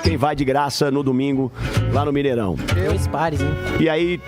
quem vai de graça no domingo lá no Mineirão. 2 pares, hein? E aí,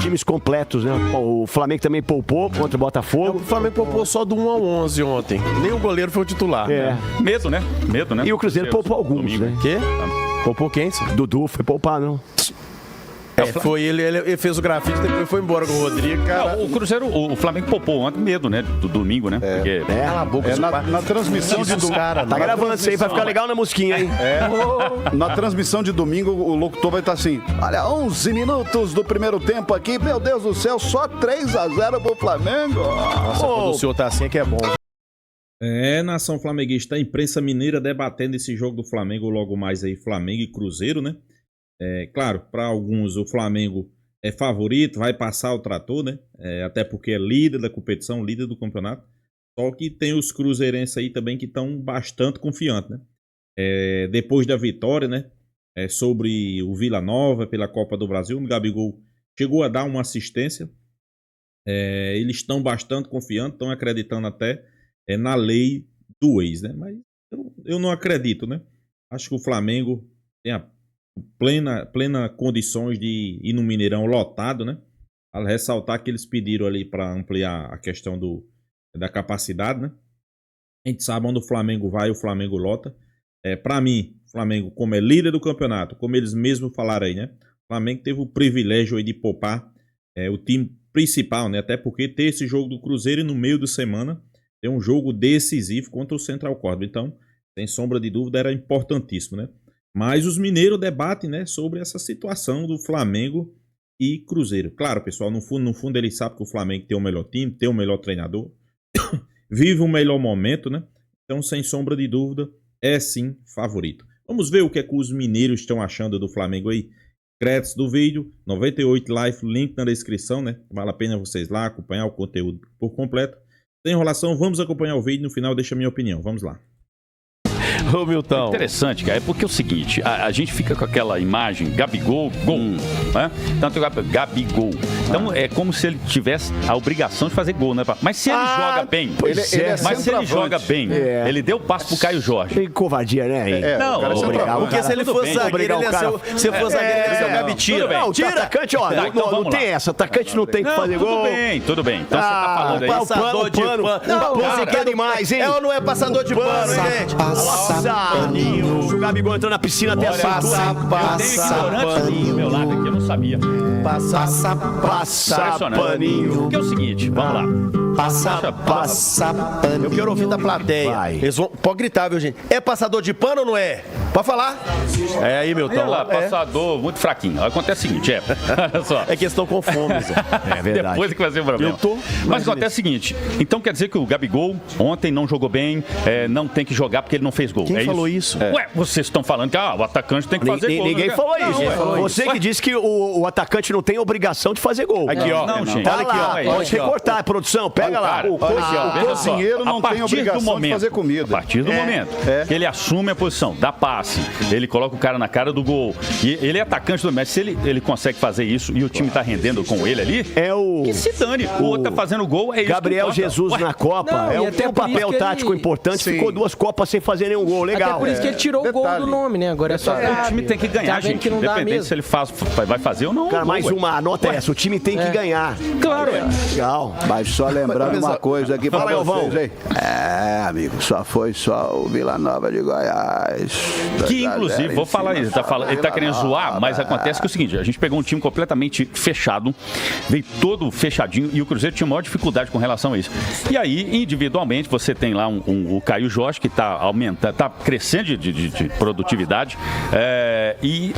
times completos, né? O Flamengo também poupou contra o Botafogo. O Flamengo poupou só do 1 ao 11 ontem. Nem o goleiro foi o titular. É. Medo, né? Medo, né? E o Cruzeiro poupou alguns, domingo. né? Quê? Poupou quem? Dudu foi poupar, não? Foi ele fez o grafite, depois foi embora com o Rodrigo, cara. Não, o Cruzeiro, o Flamengo poupou ontem, medo, né? Do domingo, né? Porque Cala a boca, Na transmissão de domingo. Tá gravando isso aí, vai ficar legal na mosquinha, hein? Na transmissão de domingo, o locutor vai estar assim: olha, 11 minutos do primeiro tempo aqui, meu Deus do céu, só 3-0 pro Flamengo. Nossa, quando o senhor tá assim é que é bom. Nação flamenguista, a imprensa mineira debatendo esse jogo do Flamengo logo mais aí, Flamengo e Cruzeiro, né? Claro, para alguns o Flamengo é favorito, vai passar o trator, né? Até porque é líder da competição, líder do campeonato. Só que tem os cruzeirenses aí também que estão bastante confiantes, né? Depois da vitória, né? Sobre o Vila Nova pela Copa do Brasil, o Gabigol chegou a dar uma assistência. Eles estão bastante confiantes, estão acreditando até na lei do ex, né? Mas eu não acredito, né? Acho que o Flamengo tem a plena condições de ir no Mineirão lotado, né? Vale ressaltar que eles pediram ali para ampliar a questão da capacidade, né? A gente sabe onde o Flamengo vai, o Flamengo lota. Para mim, o Flamengo, como é líder do campeonato, como eles mesmos falaram aí, né? O Flamengo teve o privilégio aí de poupar o time principal, né? Até porque ter esse jogo do Cruzeiro e no meio de semana tem um jogo decisivo contra o Central Córdoba. Então, sem sombra de dúvida, era importantíssimo, né? Mas os mineiros debatem, né, sobre essa situação do Flamengo e Cruzeiro. Claro, pessoal, no fundo eles sabem que o Flamengo tem o melhor time, tem o melhor treinador, vive o melhor momento, né? Então, sem sombra de dúvida, é sim favorito. Vamos ver o que os mineiros estão achando do Flamengo aí. Créditos do vídeo, 98 Live, link na descrição, né? Vale a pena vocês lá acompanhar o conteúdo por completo. Sem enrolação, vamos acompanhar o vídeo, no final deixa a minha opinião. Vamos lá. Ô, Milton. Interessante, cara. É porque é o seguinte, a gente fica com aquela imagem Gabigol, gol, né? Tanto Gabigol. Então é como se ele tivesse a obrigação de fazer gol, né? Mas se ele joga bem, mas se ele joga bem, ele deu o passo pro Caio Jorge. Tem covardia, né? Não, porque se ele fosse zagueiro, ele ia ser, se fosse zagueiro, ele ia ser o Gabi Tira. Não, tira. Atacante, ó, não tem essa. Atacante não tem que fazer gol. Tudo bem. Então você tá falando aí. Passador de pano. Não, você quer demais, hein? É ou não é passador de pano, gente? Paninho. O Gabigol entrou na piscina até a cintura. Paninho. Do meu lado aqui, eu não sabia. Passa paninho. Porque é o seguinte, vamos lá. Passa paninho. Eu quero ouvir da plateia. Eles vão, pode gritar, viu, gente? É passador de pano ou não é? Pode falar? É aí, Milton. Olha lá, passador muito fraquinho. Acontece o seguinte, olha só. É que eles estão com fome, Zé. É verdade. Depois que vai ser o problema. Mas acontece o seguinte, então quer dizer que o Gabigol ontem não jogou bem, não tem que jogar porque ele não fez gol. Quem falou isso? Ué, vocês estão falando que o atacante tem que fazer gol. Ninguém falou isso. Você que disse que o atacante não tem obrigação de fazer gol. Aqui, ó. Não, gente. Olha aqui, ó. Pode recortar, produção. Pega lá. O cozinheiro não tem obrigação de fazer comida. A partir do momento que ele assume a posição, dá passe, ele coloca o cara na cara do gol, e ele é atacante do Messi, se ele consegue fazer isso e o time tá rendendo com ele ali, que se dane. O outro tá fazendo gol, é isso. Gabriel Jesus na Copa, tem um papel tático importante, ficou 2 Copas sem fazer nenhum gol, legal. Até por isso que ele tirou o gol do nome, né? Agora é só... O time tem que ganhar, gente. Que não dá Independente mesmo. se ele vai fazer ou não. Cara, mais uma nota essa, o time tem que ganhar. Claro, Legal. Mas só lembrando uma coisa aqui pra Fala, vocês, hein? Amigo, só foi o Vila Nova de Goiás. Que inclusive, vou falar isso, ele tá querendo zoar, mas acontece que é o seguinte, a gente pegou um time completamente fechado, veio todo fechadinho e o Cruzeiro tinha maior dificuldade com relação a isso. E aí, individualmente, você tem lá o Caio Jorge, que tá aumentando, tá crescendo de produtividade, e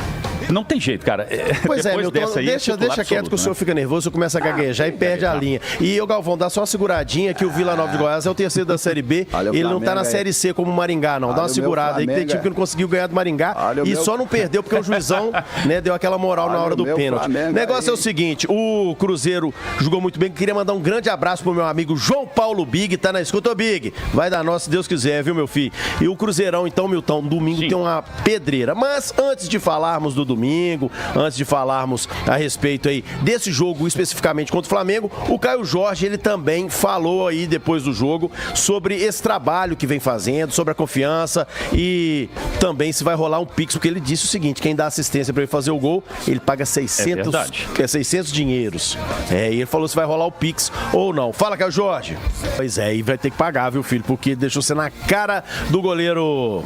não tem jeito, cara. Pois é, Milton, dessa aí, deixa quieto que o senhor fica nervoso, você começa a gaguejar e perde a linha. E o Galvão, dá só uma seguradinha que o Vila Nova de Goiás é o terceiro da Série B, ele não tá na Série C como o Maringá, não. Dá uma segurada aí, que tem time que não conseguiu ganhar do Maringá e só não perdeu porque o juizão, né, deu aquela moral na hora do pênalti. O negócio é o seguinte, o Cruzeiro jogou muito bem, queria mandar um grande abraço pro meu amigo João Paulo Big, tá na escuta. Ô Big, vai dar nós se Deus quiser, viu, meu filho? E o Cruzeirão, então, Milton, domingo tem uma pedreira. Mas antes de falarmos do domingo, domingo, antes de falarmos a respeito aí desse jogo especificamente contra o Flamengo, o Caio Jorge, ele também falou aí depois do jogo sobre esse trabalho que vem fazendo, sobre a confiança e também se vai rolar um Pix, porque ele disse o seguinte, quem dá assistência para ele fazer o gol, ele paga 600 dinheiros. E ele falou se vai rolar o Pix ou não. Fala, Caio Jorge. Pois é, e vai ter que pagar, viu, filho, porque deixou você na cara do goleiro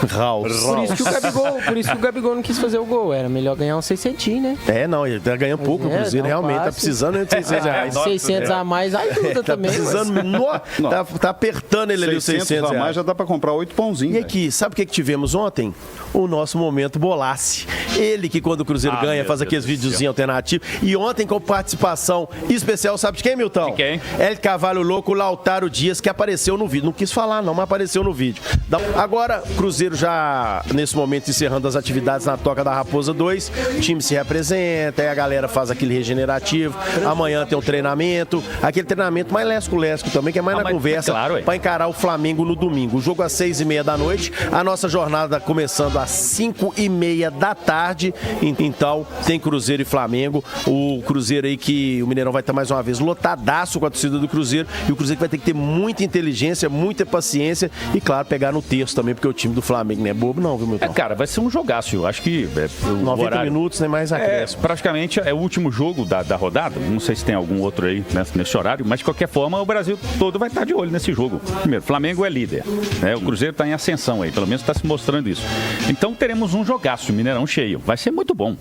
Raul. Por isso que o Gabigol não quis fazer o gol. Era melhor ganhar uns 600, né? Ele tá ganhando pouco. O Cruzeiro realmente tá precisando de 600 reais. 600 a mais ajuda também. Precisando, tá apertando ele ali os 600 a mais já dá pra comprar 8 pãozinhos. E aqui, sabe o que tivemos ontem? O nosso momento Bolasse. Ele que quando o Cruzeiro ganha faz aqueles videozinhos alternativos. E ontem com participação especial, sabe de quem, Milton? De quem? El Cavalho Louco, Lautaro Dias, que apareceu no vídeo. Não quis falar não, mas apareceu no vídeo. Agora, Cruzeiro já, nesse momento, encerrando as atividades na Toca da Raposa 2. O time se representa, aí a galera faz aquele regenerativo. Amanhã tem um treinamento. Aquele treinamento mais lesco-lesco também, que é mais na conversa, para encarar o Flamengo no domingo. O jogo às 6h30 da noite. A nossa jornada começando às 5h30 da tarde. Então, tem Cruzeiro e Flamengo. O Cruzeiro aí que o Mineirão vai estar mais uma vez lotadaço com a torcida do Cruzeiro. E o Cruzeiro vai ter que ter muita inteligência, muita paciência e, claro, pegar no terço também, porque o time do Flamengo não é bobo não, viu, Milton? Cara, vai ser um jogaço. Eu acho que 90 minutos, nem mais acréscimo. Praticamente é o último jogo da rodada. Não sei se tem algum outro aí nesse horário, mas de qualquer forma o Brasil todo vai estar de olho nesse jogo. Primeiro, o Flamengo é líder. O Cruzeiro está em ascensão aí, pelo menos está se mostrando isso. Então teremos um jogaço, Mineirão cheio. Vai ser muito bom.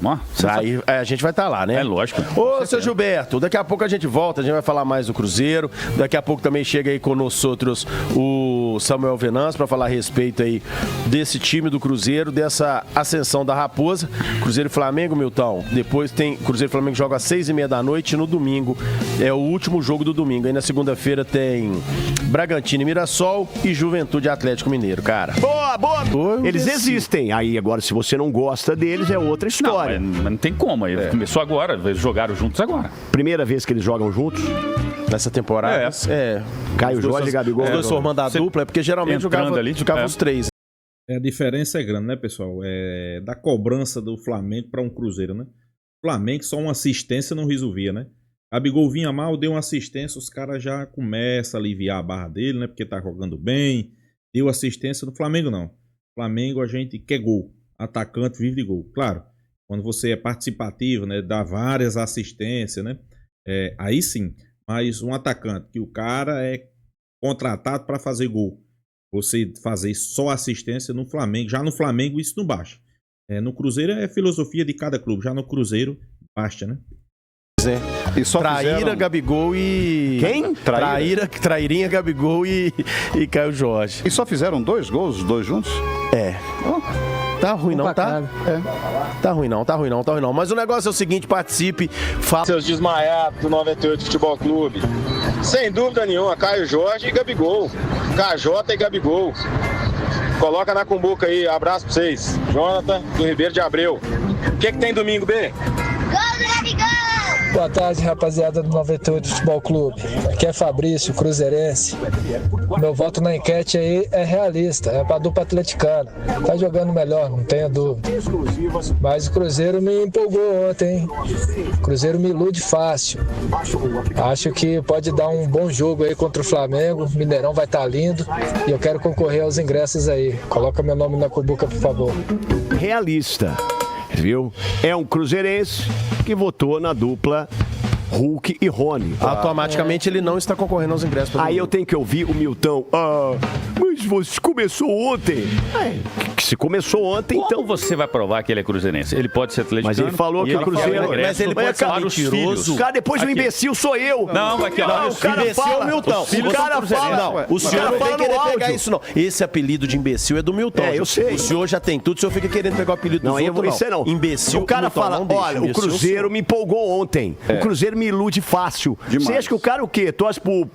Aí a gente vai estar lá, né? É lógico. Ô, seu Gilberto, daqui a pouco a gente volta, a gente vai falar mais do Cruzeiro. Daqui a pouco também chega aí conosco outros o Samuel Venâncio para falar a respeito aí desse time do Cruzeiro, dessa ascensão da Raposa. Cruzeiro e Flamengo, Milton. Depois tem Cruzeiro e Flamengo joga às 6h30 da noite no domingo. É o último jogo do domingo. Aí na segunda-feira tem Bragantino e Mirassol e Juventude Atlético Mineiro, cara. Boa! Eles existem. Aí agora, se você não gosta deles, é outra história. Mas não tem como. Aí começou agora, eles jogaram juntos agora. Primeira vez que eles jogam juntos? Nessa temporada? Caio Jorge e Gabigol. Os dois formando a dupla, é porque geralmente jogavam os três. A diferença é grande, né, pessoal? Da cobrança do Flamengo para um Cruzeiro, né? O Flamengo só uma assistência não resolvia, né? Gabigol vinha mal, deu uma assistência, os caras já começam a aliviar a barra dele, né? Porque tá jogando bem. Deu assistência. No Flamengo, não. Flamengo a gente quer gol. Atacante vive de gol. Claro, quando você é participativo, né? Dá várias assistências, né? Aí sim. Mas um atacante que o cara é contratado para fazer gol. Você fazer só assistência no Flamengo. Já no Flamengo isso não baixa. No Cruzeiro é filosofia de cada clube. Já no Cruzeiro basta, né? E só Traíra, fizeram... Gabigol e... Quem? Trairinha, Gabigol e Caio Jorge. E só fizeram 2 gols, os dois juntos? Tá ruim não, tá? Tá ruim não. Mas o negócio é o seguinte, participe, fala... Seus desmaiados do 98 Futebol Clube. Sem dúvida nenhuma, Caio Jorge e Gabigol. KJ e Gabigol. Coloca na cumbuca aí, abraço pra vocês. Jonathan, do Ribeiro de Abreu. O que tem domingo, B? Boa tarde, rapaziada do 98 Futebol Clube. Aqui é Fabrício, cruzeirense. Meu voto na enquete aí é realista, é pra dupla atleticana. Tá jogando melhor, não tenha dúvida. Mas o Cruzeiro me empolgou ontem, hein? O Cruzeiro me ilude fácil. Acho que pode dar um bom jogo aí contra o Flamengo. O Mineirão vai estar lindo e eu quero concorrer aos ingressos aí. Coloca meu nome na cumbuca, por favor. Realista. Viu? É um cruzeirense que votou na dupla Hulk e Rony. Automaticamente ele não está concorrendo aos ingressos. Aí eu tenho que ouvir o Milton. Mas você começou ontem. Se começou ontem, como então você vai provar que ele é cruzeirense? Ele pode ser atleticano. Mas ele falou que o Cruzeiro... Mas ele pode ser mentiroso. Cara, depois o imbecil sou eu. Não, aqui, ó. O cara fala. O cara fala. Não, o senhor não tem que querer pegar isso, não. Esse apelido de imbecil é do Milton. Eu sei. O senhor já tem tudo, o senhor fica querendo pegar o apelido dos outros, não. Isso não. Imbecil. O cara fala, olha, o Cruzeiro me empolgou ontem. O Cruzeiro me me ilude fácil. Demais. Você acha que o cara o quê? Torce pro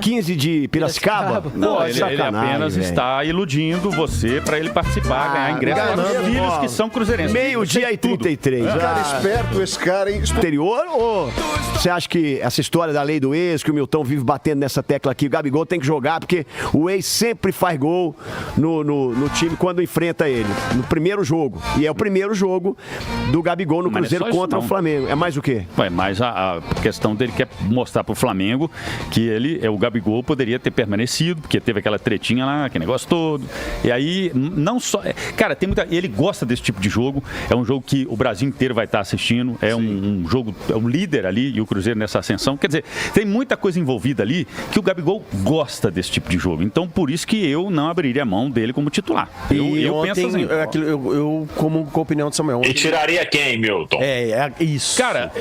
15 de Piracicaba? Não, Pô, ele sacanagem, apenas velho. está iludindo você para ele participar, ganhar ingresso para os enganando, filhos ó. que são cruzeirenses. Meio-dia e 33. Cara esperto, esse cara, hein? Exterior ou você acha que essa história da lei do ex, que o Milton vive batendo nessa tecla aqui, o Gabigol tem que jogar, porque o ex sempre faz gol no time quando enfrenta ele, no primeiro jogo. E é o primeiro jogo do Gabigol no Mas Cruzeiro não é só isso, contra o não. Flamengo. É mais o quê? Ué, mas a questão dele quer mostrar pro Flamengo que o Gabigol poderia ter permanecido, porque teve aquela tretinha lá, aquele negócio todo. E aí, não só... Cara, ele gosta desse tipo de jogo. É um jogo que o Brasil inteiro vai estar assistindo. É um jogo, é um líder ali, e o Cruzeiro nessa ascensão. Quer dizer, tem muita coisa envolvida ali que o Gabigol gosta desse tipo de jogo. Então, por isso que eu não abriria a mão dele como titular. Eu ontem, penso assim. eu como com a opinião do Samuel. E tiraria quem, Milton? É isso. Cara,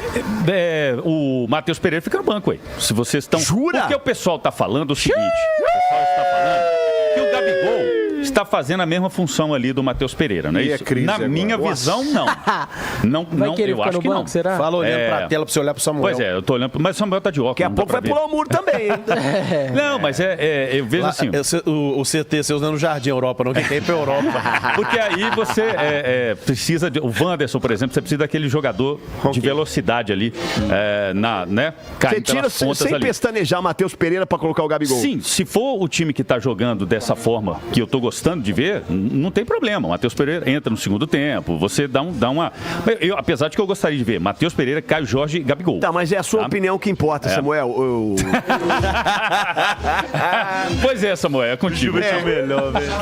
o Matheus Pereira fica no banco aí. Se vocês estão... Jura? Porque o pessoal tá falando o seguinte. O pessoal está falando que o Gabigol está fazendo a mesma função ali do Matheus Pereira, não é E é isso? crise Na agora. minha Nossa. visão, não. Vai querer eu ficar acho no que banco, não. será? Fala olhando pra tela pra você olhar pro Samuel. Pois é, eu tô olhando, mas o Samuel tá de óculos. Daqui a não pouco dá vai pra ver. pular o muro também, hein? Não, mas eu vejo Lá, assim. o CT, você usando o Jardim Europa, não quer ir pra Europa. Porque aí você precisa de. O Wanderson, por exemplo, você precisa daquele jogador de velocidade ali, né? Você Caindo tira pelas pontas sem ali. pestanejar Matheus Pereira pra colocar o Gabigol. Sim, se for o time que tá jogando dessa forma que eu tô gostando de ver, não tem problema. O Matheus Pereira entra no segundo tempo, você dá uma. Apesar de que eu gostaria de ver Matheus Pereira, Caio Jorge e Gabigol. Tá, mas é a sua Tá? opinião que importa, Samuel. Pois é, Samuel, é contigo.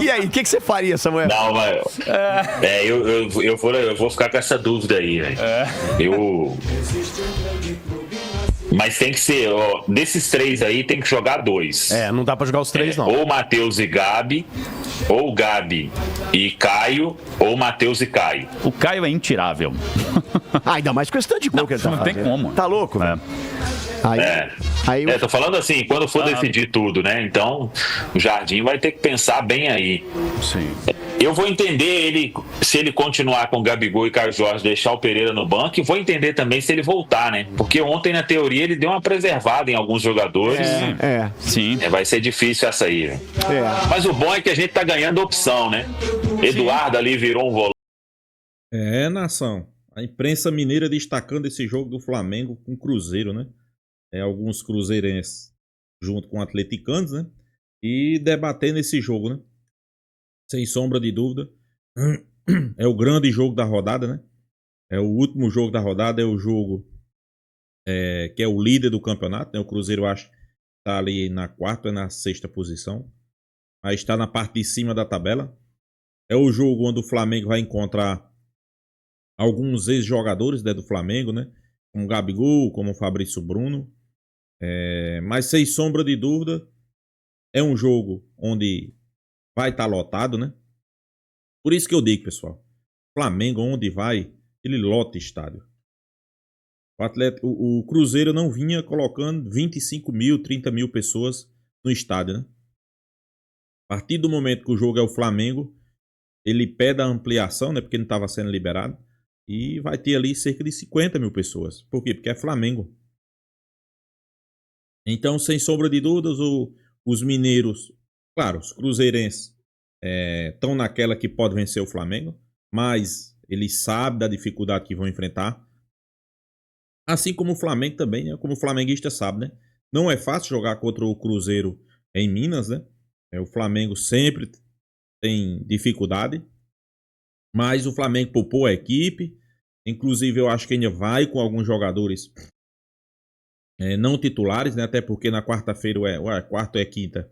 E aí, o que você faria, Samuel? Não, mas. Eu vou ficar com essa dúvida aí, velho. Mas tem que ser, ó, desses três aí tem que jogar dois. Não dá pra jogar os três, não. Ou Matheus e Gabi, ou Gabi e Caio, ou Matheus e Caio. O Caio é intirável. Ainda mais questão de gol que ele tá Não tem fazendo. como. Tá louco? É. Aí Tô falando assim, quando for decidir tudo, né? Então, o Jardim vai ter que pensar bem aí. Sim. Eu vou entender ele, se ele continuar com o Gabigol e Caio Jorge, deixar o Pereira no banco, e vou entender também se ele voltar, né? Porque ontem, na teoria, ele deu uma preservada em alguns jogadores. Sim. Vai ser difícil essa aí, velho. Mas o bom é que a gente tá ganhando opção, né? Eduardo ali virou um volante. Nação. A imprensa mineira destacando esse jogo do Flamengo com o Cruzeiro, né? Alguns cruzeirenses junto com atleticanos, né? E debatendo esse jogo, né? Sem sombra de dúvida. É o grande jogo da rodada, né? É o último jogo da rodada, é o jogo que é o líder do campeonato, né? O Cruzeiro, acho que está ali na quarta ou na sexta posição. Aí está na parte de cima da tabela. É o jogo onde o Flamengo vai encontrar alguns ex-jogadores, né, do Flamengo, né? Como o Gabigol, como o Fabrício Bruno. Mas sem sombra de dúvida, é um jogo onde vai estar lotado, né? Por isso que eu digo, pessoal, Flamengo, onde vai, ele lota estádio. O Cruzeiro não vinha colocando 25 mil, 30 mil pessoas no estádio, né? A partir do momento que o jogo é o Flamengo, ele pede a ampliação, né? Porque não estava sendo liberado. E vai ter ali cerca de 50 mil pessoas. Por quê? Porque é Flamengo. Então, sem sombra de dúvidas, os mineiros, claro, os cruzeirenses estão naquela que pode vencer o Flamengo, mas eles sabem da dificuldade que vão enfrentar. Assim como o Flamengo também, né? Como o flamenguista sabe, né? Não é fácil jogar contra o Cruzeiro em Minas, né? O Flamengo sempre tem dificuldade, mas o Flamengo poupou a equipe. Inclusive, eu acho que ainda vai com alguns jogadores não titulares, né? Até porque na quarta-feira, quarta ou é quinta,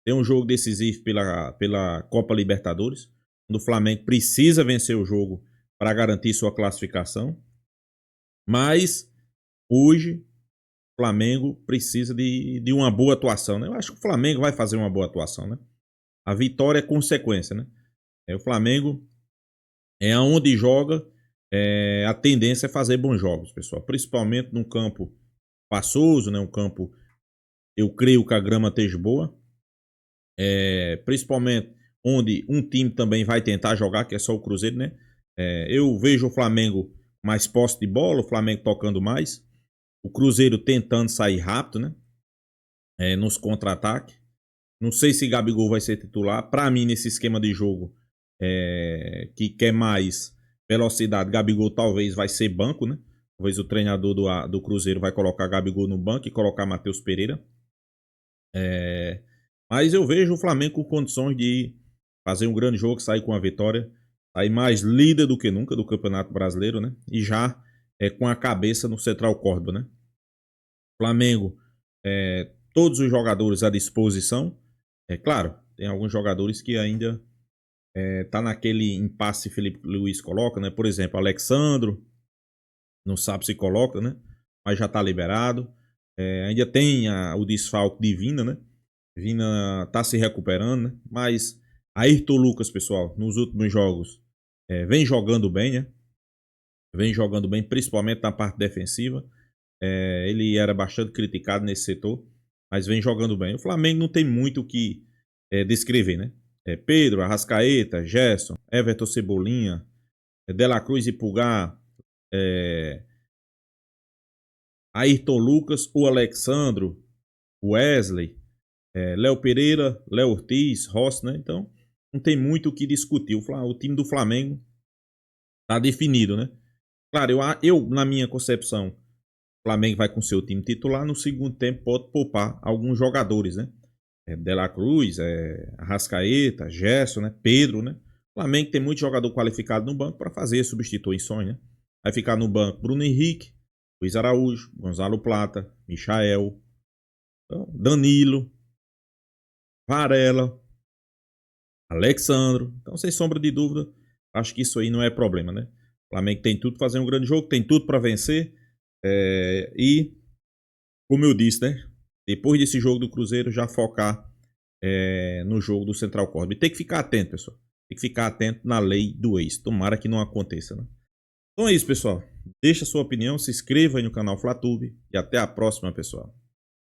tem um jogo decisivo pela Copa Libertadores, onde o Flamengo precisa vencer o jogo para garantir sua classificação. Mas hoje o Flamengo precisa de uma boa atuação, né? Eu acho que o Flamengo vai fazer uma boa atuação, né? A vitória é consequência, né? O Flamengo aonde joga, a tendência é fazer bons jogos, pessoal. Principalmente num campo espaçoso, né? Um campo, eu creio que a grama esteja boa. Principalmente onde um time também vai tentar jogar, que é só o Cruzeiro, né? Eu vejo o Flamengo mais posse de bola, o Flamengo tocando mais. O Cruzeiro tentando sair rápido, né? Nos contra-ataques. Não sei se Gabigol vai ser titular. Para mim, nesse esquema de jogo que quer mais velocidade, Gabigol talvez vai ser banco, né? Talvez o treinador do Cruzeiro vai colocar Gabigol no banco e colocar Matheus Pereira. Mas eu vejo o Flamengo com condições de fazer um grande jogo, sair com a vitória, sair mais líder do que nunca do Campeonato Brasileiro, né? E já com a cabeça no Central Córdoba, né? Flamengo, todos os jogadores à disposição. Claro, tem alguns jogadores que ainda tá naquele impasse que Felipe Luiz coloca, né? Por exemplo, Alexandro, não sabe se coloca, né? Mas já tá liberado. Ainda tem o desfalque de Vina, né? Vina tá se recuperando, né? Mas Ayrton Lucas, pessoal, nos últimos jogos vem jogando bem, né? Vem jogando bem, principalmente na parte defensiva. Ele era bastante criticado nesse setor, mas vem jogando bem. O Flamengo não tem muito o que descrever, né? Pedro, Arrascaeta, Gerson, Everton Cebolinha, De La Cruz e Pulgar, Ayrton Lucas, o Alexandro, Wesley, Léo Pereira, Léo Ortiz, Rossi, né? Então, não tem muito o que discutir. O time do Flamengo tá definido, né? Claro, eu na minha concepção, o Flamengo vai com seu time titular. No segundo tempo pode poupar alguns jogadores, né? De La Cruz, Arrascaeta, Gerson, né? Pedro, né? O Flamengo tem muito jogador qualificado no banco para fazer substituições, né? Vai ficar no banco Bruno Henrique, Luiz Araújo, Gonzalo Plata, Michael, Danilo, Varela, Alexandro. Então, sem sombra de dúvida, acho que isso aí não é problema, né? O Flamengo tem tudo para fazer um grande jogo, tem tudo para vencer. E, como eu disse, né? Depois desse jogo do Cruzeiro, já focar no jogo do Central Córdoba. E tem que ficar atento, pessoal. Tem que ficar atento na lei do ex. Tomara que não aconteça, né? Então é isso, pessoal. Deixa a sua opinião, se inscreva aí no canal Flatube e até a próxima, pessoal.